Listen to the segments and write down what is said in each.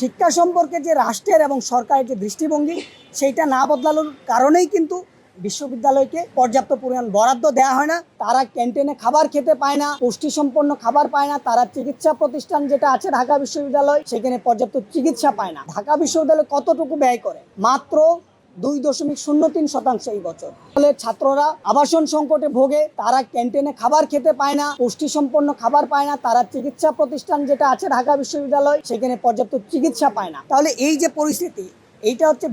শিক্ষা সম্পর্কে যে রাষ্ট্রের এবং সরকারের যে দৃষ্টিভঙ্গি সেইটা না বদলানোর কারণেই কিন্তু বিশ্ববিদ্যালয়কে পর্যাপ্ত পরিমাণ বরাদ্দ দেওয়া হয় না। তারা ক্যান্টিনে খাবার খেতে পায় না, পুষ্টিসম্পন্ন খাবার পায় না। তারা চিকিৎসা প্রতিষ্ঠান যেটা আছে ঢাকা বিশ্ববিদ্যালয়, সেখানে পর্যাপ্ত চিকিৎসা পায় না। ঢাকা বিশ্ববিদ্যালয় কতটুকু ব্যয় করে? মাত্র 2.03% এই বছর। ফলে ছাত্ররা আবাসন সংকটে ভোগে, তারা ক্যান্টিনে খাবার খেতে পায় না, পুষ্টিসম্পন্ন খাবার পায় না। তারা চিকিৎসা প্রতিষ্ঠান যেটা আছে ঢাকা বিশ্ববিদ্যালয়, সেখানে পর্যাপ্ত চিকিৎসা পায় না। তাহলে এই যে পরিস্থিতি, এইটা হচ্ছে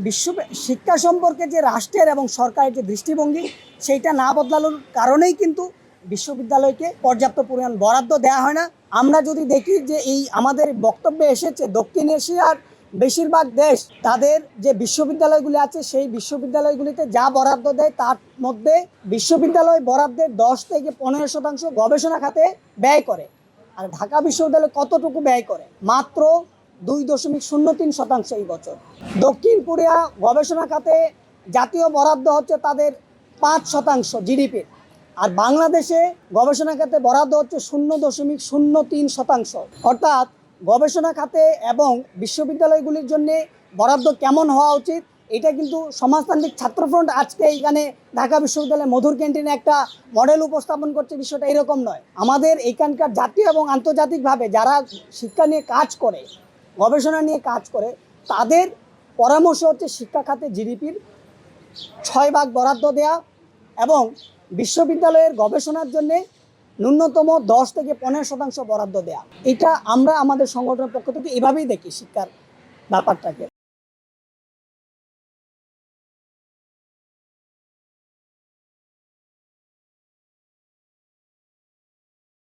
শিক্ষা সম্পর্কে যে রাষ্ট্রের এবং সরকারের যে দৃষ্টিভঙ্গি সেইটা না বদলানোর কারণেই কিন্তু বিশ্ববিদ্যালয়কে পর্যাপ্ত পরিমাণ বরাদ্দ দেওয়া হয় না। আমরা যদি দেখি যে এই আমাদের বক্তব্যে এসেছে দক্ষিণ এশিয়ার বেশিরভাগ দেশ তাদের যে বিশ্ববিদ্যালয়গুলি আছে সেই বিশ্ববিদ্যালয়গুলিতে যা বরাদ্দ দেয় তার মধ্যে বিশ্ববিদ্যালয় বরাদ্দের 10 থেকে 15% গবেষণা খাতে ব্যয় করে। আর ঢাকা বিশ্ববিদ্যালয় কতটুকু ব্যয় করে? মাত্র 2.03% এই বছর। দক্ষিণ কোরিয়া গবেষণা খাতে জাতীয় বরাদ্দ হচ্ছে তাদের 5% জিডিপির, আর বাংলাদেশে গবেষণা খাতে বরাদ্দ হচ্ছে 0.03%। অর্থাৎ গবেষণা খাতে এবং বিশ্ববিদ্যালয়গুলির জন্য বরাদ্দ কেমন হওয়া উচিত, এটা কিন্তু সমাজতান্ত্রিক ছাত্রফ্রন্ট আজকে এইখানে ঢাকা বিশ্ববিদ্যালয়ের মধুর ক্যান্টিনে একটা মডেল উপস্থাপন করছে। বিষয়টা এরকম নয়। আমাদের এখানকার জাতীয় এবং আন্তর্জাতিকভাবে যারা শিক্ষা নিয়ে কাজ করে, গবেষণা নিয়ে কাজ করে, তাদের পরামর্শ হচ্ছে শিক্ষা খাতে জিডিপির 6 ভাগ বরাদ্দ দেয়া এবং বিশ্ববিদ্যালয়ের গবেষণার জন্য ন্যূনতম 10 থেকে 15% বরাদ্দ দেয়া। এটা আমরা আমাদের সংগঠনের পক্ষ থেকে এভাবেই দেখি শিক্ষার ব্যাপারটাকে।